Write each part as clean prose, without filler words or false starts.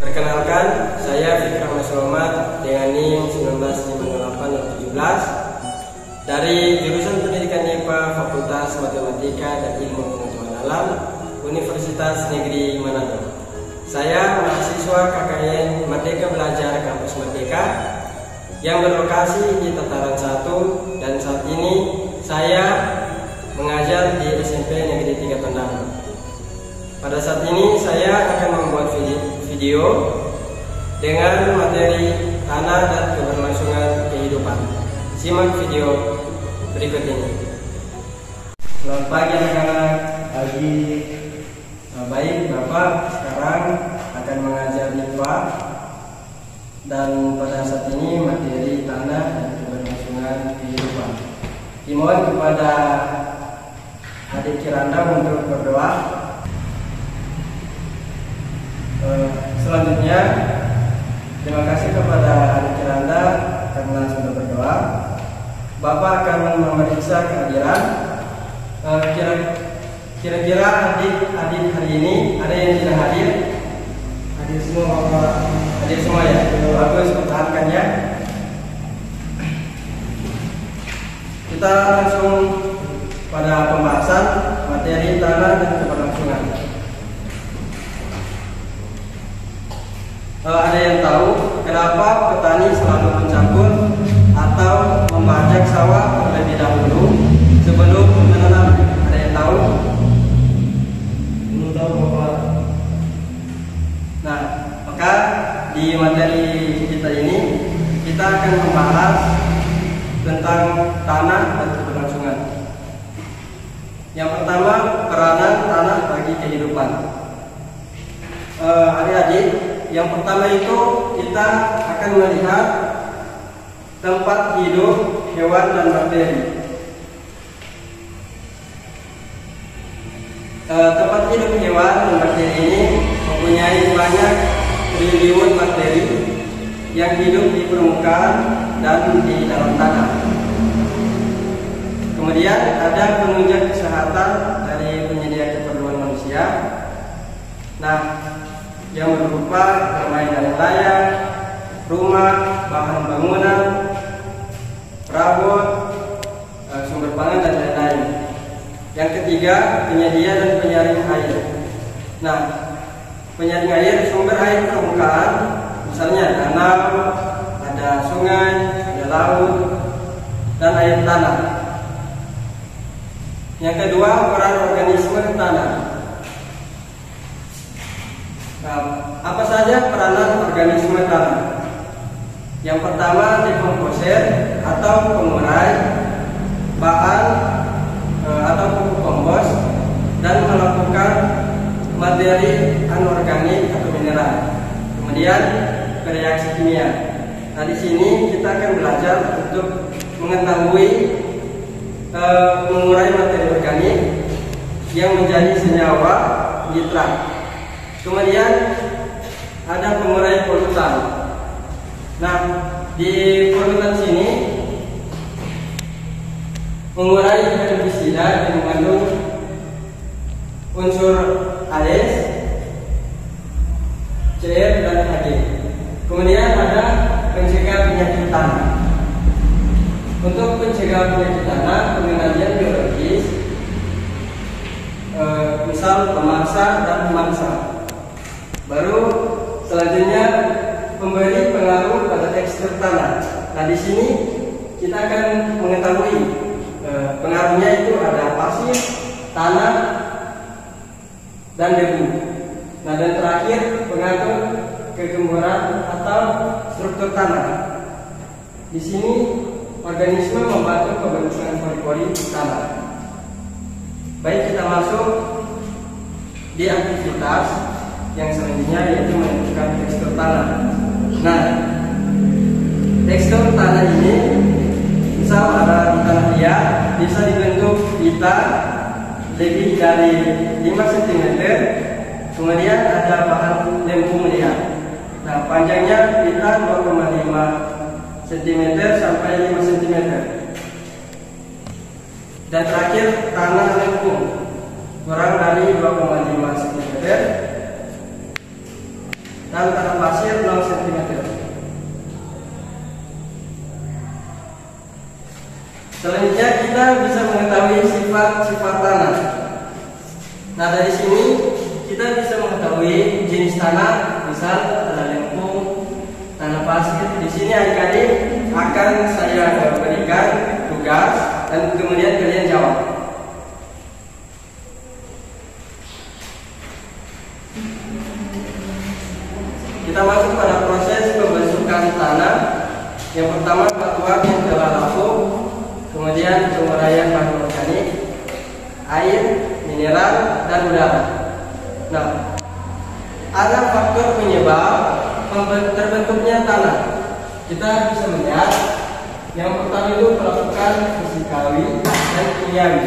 Perkenalkan, saya Fikra Maslomat dengan NIM 195817 dari jurusan Pendidikan IPA Fakultas Matematika dan Ilmu Pengetahuan Alam Universitas Negeri Manado. Saya mahasiswa KKN Merdeka Belajar Kampus Merdeka yang berlokasi di Tataran 1, dan saat ini saya mengajar di SMP Negeri 3 Tondano. Pada saat ini saya akan membuat video dengan materi tanah dan keberlangsungan kehidupan. Simak video berikut ini. Selamat pagi anak-anak. Pagi. Baik, Bapak sekarang akan mengajar IPA, dan pada saat ini materi tanah dan keberlangsungan kehidupan. Dimohon kepada adik Kiranda untuk berdoa. Selanjutnya, terima kasih kepada adik Kiranda karena sudah berdoa. Bapak akan memeriksa kehadiran. Kira-kira adik-adik hari ini ada yang tidak hadir? Hadir semua, Bapak. Hadir semua ya? Bagus, pertahankan ya. Kita langsung pada pembahasan materi tanah dan keberlangsungan. Ada yang tahu kenapa petani selalu mencampur atau membajak sawah terlebih dahulu sebelum menanam? Ada yang tahu? Belum tahu, Bapak. Nah, maka di materi kita ini kita akan membahas tentang tanah dan keberlangsungan. Yang pertama, peranan tanah bagi kehidupan. Adik-adik, yang pertama itu kita akan melihat tempat hidup hewan dan bakteri. Tempat hidup hewan dan bakteri ini mempunyai banyak triliun bakteri yang hidup di permukaan dan di dalam tanah. Kemudian ada penunjang kesehatan dari penyedia keperluan manusia. Nah, yang berupa permainan layak, rumah, bahan bangunan, perabot, sumber pangan dan lain-lain. Yang ketiga, penyedia dan penyaring air. Nah, penyaring air, sumber air permukaan, misalnya danau, ada sungai, ada laut, dan air tanah. Yang kedua, peran organisme tanah. Nah, apa saja peranan organisme tanah? Yang pertama, dekomposer atau pengurai bahan atau pupuk kompos, dan melakukan materi anorganik atau mineral. Kemudian bereaksi kimia. Nah, di sini kita akan belajar untuk mengetahui mengurai materi organik yang menjadi senyawa nitrat. Kemudian ada pengurai polutan. Nah, di polutan sini mengurai herbisida yang mengandung unsur AS, CR dan Hg. Kemudian ada pencegah penyakit tanah. Untuk pencegah penyakit tanah, pengendalian biologis, misal pemaksa dan pemaksa. Baru selanjutnya memberi pengaruh pada tekstur tanah. Nah, di sini kita akan mengetahui pengaruhnya itu ada pasir, tanah, dan debu. Nah, dan terakhir pengatur kegemburan atau struktur tanah. Di sini organisme membantu pembentukan pori-pori tanah. Baik, kita masuk di aktivitas yang selanjutnya, yaitu menentukan tekstur tanah. Nah, tekstur tanah ini misal ada di tanah liat bisa dibentuk pita lebih dari 5 cm. Kemudian ada bahan lempung liat. Nah, panjangnya pita 2,5 cm sampai 5 cm. Dan terakhir tanah lempung kurang dari 2,5 cm. Dan tanah sifat-sifat tanah. Nah, dari sini kita bisa mengetahui jenis tanah, misal tanah lempung, tanah pasir. Di sini adik-adik akan saya berikan tugas dan kemudian kalian jawab. Kita masuk pada proses pembentukan tanah. Yang pertama, batuan yang telah lapuk, kemudian penguraian bahan organik, air, mineral, dan udara. Nah, ada faktor penyebab terbentuknya tanah. Kita bisa melihat yang pertama itu melakukan fisikawi dan kimiawi.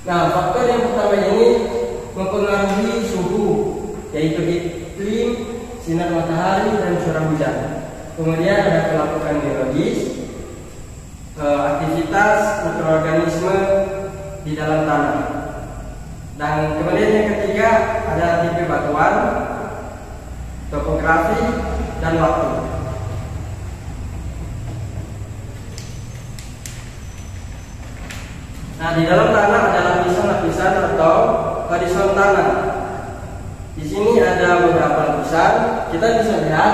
Nah, faktor yang pertama ini mempengaruhi suhu, yaitu iklim, sinar matahari, dan curah hujan. Kemudian ada pelapukan biologis, aktivitas mikroorganisme di dalam tanah. Dan kemudian yang ketiga ada tipe batuan, topografi, dan waktu. Nah, di dalam tanah ada lapisan-lapisan atau horizon tanah. Di sini ada beberapa lapisan. Kita bisa lihat,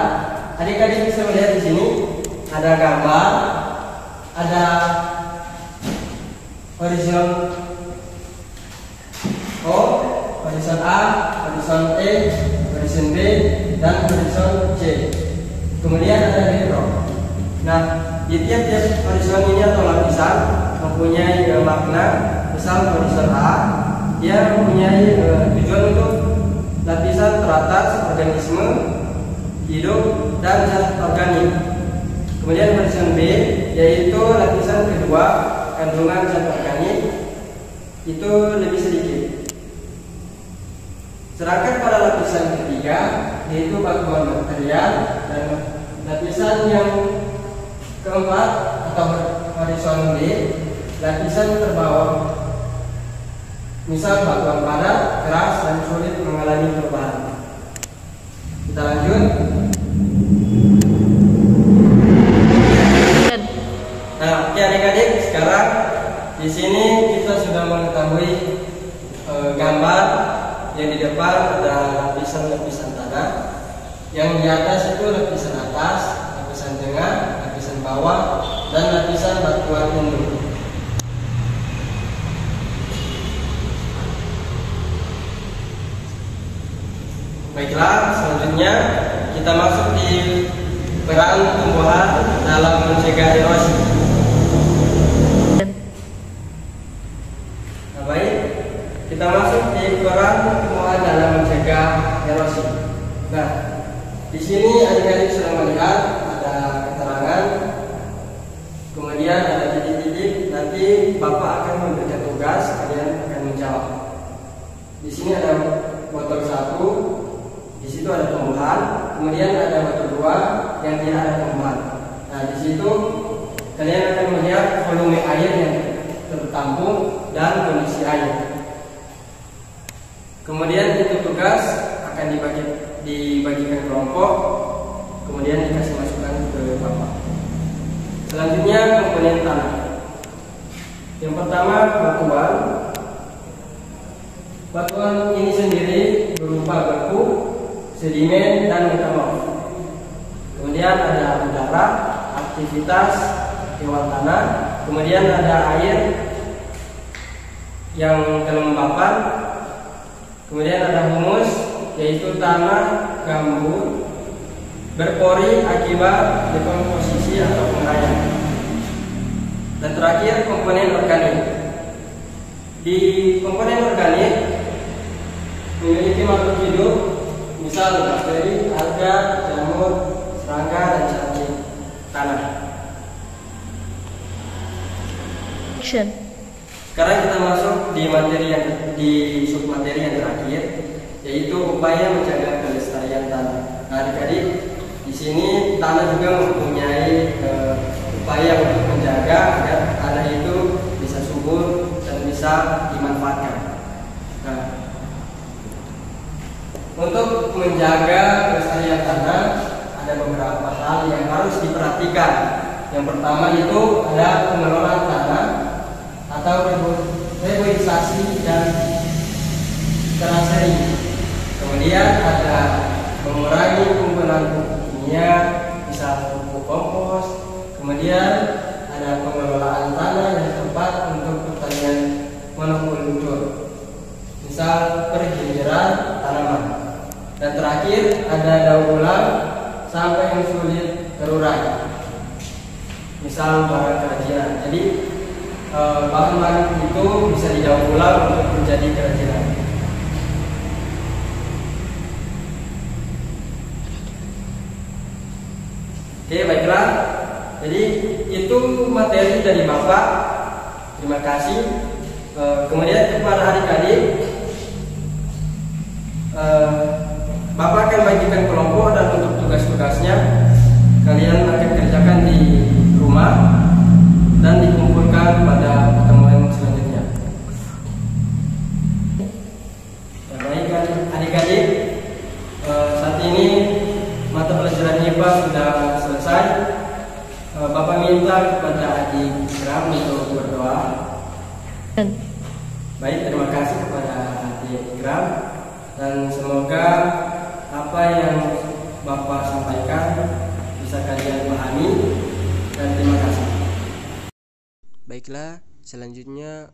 adik-adik bisa melihat di sini ada gambar, ada horizon O, horizon A, horizon E, horizon B, dan horizon C. Kemudian ada background. Nah, di tiap-tiap horizon ini atau lapisan mempunyai makna. Misal horizon A, dia mempunyai tujuan untuk lapisan teratas organisme hidup dan zat organik. Kemudian horizon B yaitu lapisan kedua, kandungan zat organik itu lebih sedikit. Sedangkan pada lapisan ketiga yaitu batuan material, dan lapisan yang keempat atau horizon B, lapisan terbawah. Misal batuan padat, keras, dan sulit mengalami perubahan. Kita lanjut. Nah, oke adik-adik, sekarang di sini kita sudah mengetahui gambar yang di depan ada lapisan-lapisan tanah. Yang di atas itu lapisan atas, lapisan tengah, lapisan bawah, dan lapisan batuan induk. Baiklah, selanjutnya kita masuk di peran tumbuhan dalam mencegah erosi. Nah, baik, kita masuk di peran tumbuhan dalam mencegah erosi. Nah, di sini adik-adik sudah melihat ada keterangan, kemudian ada titik-titik. Nanti Bapak akan memberikan tugas, kalian akan menjawab. Di sini ada botol 1. Di situ ada tumbuhan, kemudian ada batu 2 yang tidak ada tumbuhan. Nah, di situ kalian akan melihat volume air yang tertampung dan kondisi air. Kemudian itu tugas akan dibagikan kelompok, kemudian dikasih masukan ke Bapak. Selanjutnya komponen tanah. Yang pertama batuan. Batuan ini sendiri berupa beku, sedimen, dan metamorf. Kemudian ada udara, aktivitas hewan tanah. Kemudian ada air yang kelembapan. Kemudian ada humus, yaitu tanah gambut berpori akibat dekomposisi atau penguraian. Dan terakhir komponen organik. Di komponen organik memiliki makhluk hidup, misal bakteri, alga, jamur, serangga, dan cacing tanah. Sekarang kita masuk di submateri yang terakhir, yaitu upaya menjaga kelestarian tanah. Nah, adik-adik, di sini tanah juga mempunyai upaya untuk menjaga agar tanah itu bisa subur dan bisa dimanfaatkan. Nah, untuk menjaga kelestarian tanah ada beberapa hal yang harus diperhatikan. Yang pertama itu ada pengelolaan tanah atau reboisasi dan teraseri. Kemudian ada mengurangi penggunaan pupuk kimia, misal pupuk kompos. Kemudian ada pengelolaan tanah yang tepat untuk pertanian monokultur, misal pergiliran tanaman. Dan terakhir ada daur ulang sampah yang sulit terurai, misal barang kerajinan. Jadi bahan-bahan itu bisa didaur ulang untuk menjadi kerajinan. Oke, baiklah. Jadi itu materi dari Bapak. Terima kasih. Kemudian kepada adik-adik, Bapak akan bagikan kelompok dan untuk tugas-tugasnya kalian akan kerjakan di rumah dan dikumpulkan pada pertemuan selanjutnya. Ya, baik adik-adik, saat ini mata pelajaran IPA sudah selesai. Bapak minta kepada adik Ikram untuk berdoa. Baik, terima kasih kepada adik Ikram, dan semoga apa yang Bapak sampaikan bisa kalian pahami, dan terima kasih. Baiklah, selanjutnya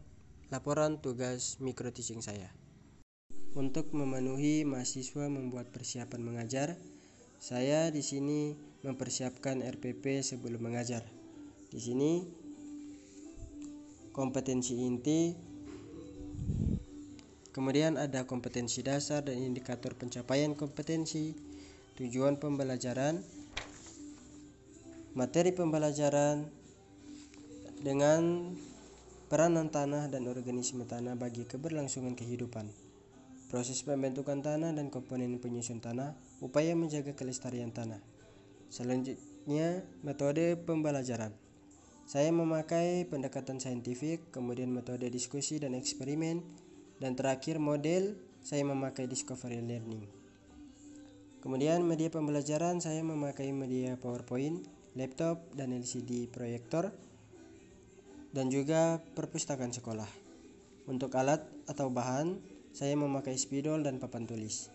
laporan tugas micro teaching saya. Untuk memenuhi mahasiswa membuat persiapan mengajar, saya di sini mempersiapkan RPP sebelum mengajar. Di sini kompetensi inti, kemudian ada kompetensi dasar dan indikator pencapaian kompetensi, tujuan pembelajaran, materi pembelajaran, dengan peranan tanah dan organisme tanah bagi keberlangsungan kehidupan, proses pembentukan tanah dan komponen penyusun tanah, upaya menjaga kelestarian tanah. Selanjutnya, metode pembelajaran. Saya memakai pendekatan saintifik, kemudian metode diskusi dan eksperimen, dan terakhir model, saya memakai discovery learning. Kemudian media pembelajaran, saya memakai media PowerPoint, laptop, dan LCD proyektor, dan juga perpustakaan sekolah. Untuk alat atau bahan, saya memakai spidol dan papan tulis.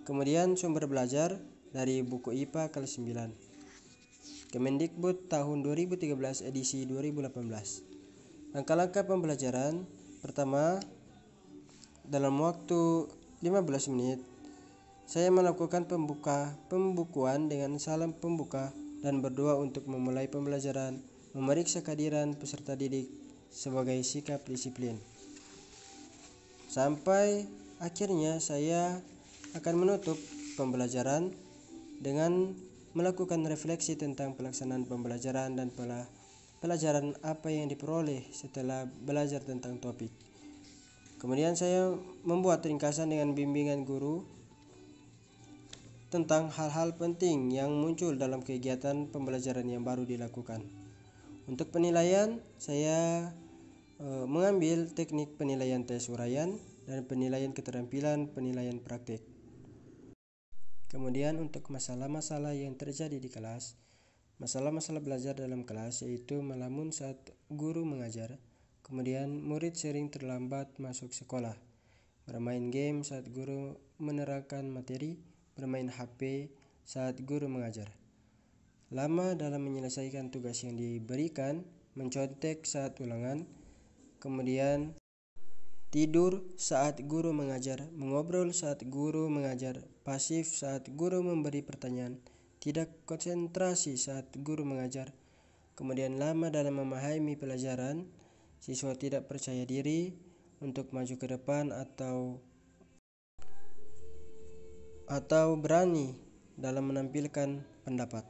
Kemudian sumber belajar dari buku IPA kelas 9. Kemendikbud tahun 2013 edisi 2018. Langkah-langkah pembelajaran. Pertama, dalam waktu 15 menit, saya melakukan pembukuan dengan salam pembuka dan berdoa untuk memulai pembelajaran, memeriksa kehadiran peserta didik sebagai sikap disiplin. Sampai akhirnya saya akan menutup pembelajaran dengan melakukan refleksi tentang pelaksanaan pembelajaran dan pelajaran apa yang diperoleh setelah belajar tentang topik. Kemudian saya membuat ringkasan dengan bimbingan guru tentang hal-hal penting yang muncul dalam kegiatan pembelajaran yang baru dilakukan. Untuk penilaian, saya mengambil teknik penilaian tes uraian dan penilaian keterampilan penilaian praktik. Kemudian untuk masalah-masalah yang terjadi di kelas, masalah-masalah belajar dalam kelas yaitu melamun saat guru mengajar, kemudian murid sering terlambat masuk sekolah, bermain game saat guru menerangkan materi, bermain HP saat guru mengajar, lama dalam menyelesaikan tugas yang diberikan, mencontek saat ulangan, kemudian tidur saat guru mengajar, mengobrol saat guru mengajar, pasif saat guru memberi pertanyaan, tidak konsentrasi saat guru mengajar, kemudian lama dalam memahami pelajaran, siswa tidak percaya diri untuk maju ke depan atau berani dalam menampilkan pendapat,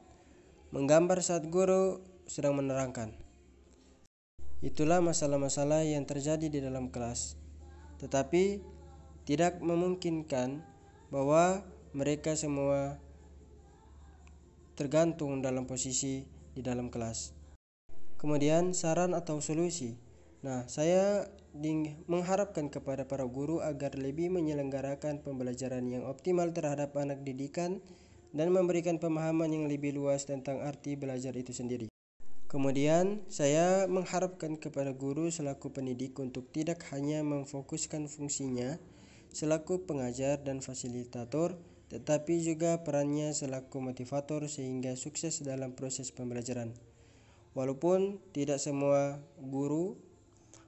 menggambar saat guru sedang menerangkan. Itulah masalah-masalah yang terjadi di dalam kelas. Tetapi tidak memungkinkan bahwa mereka semua tergantung dalam posisi di dalam kelas. Kemudian saran atau solusi. Nah, saya mengharapkan kepada para guru agar lebih menyelenggarakan pembelajaran yang optimal terhadap anak didikan dan memberikan pemahaman yang lebih luas tentang arti belajar itu sendiri. Kemudian, saya mengharapkan kepada guru selaku pendidik untuk tidak hanya memfokuskan fungsinya selaku pengajar dan fasilitator, tetapi juga perannya selaku motivator sehingga sukses dalam proses pembelajaran. Walaupun tidak semua guru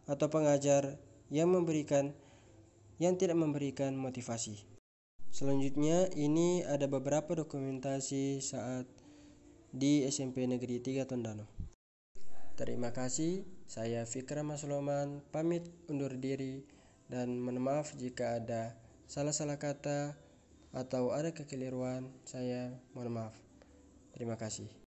atau pengajar yang tidak memberikan motivasi. Selanjutnya, ini ada beberapa dokumentasi saat di SMP Negeri 3 Tondano. Terima kasih, saya Fikra Masloman pamit undur diri dan mohon maaf jika ada salah-salah kata atau ada kekeliruan, saya mohon maaf. Terima kasih.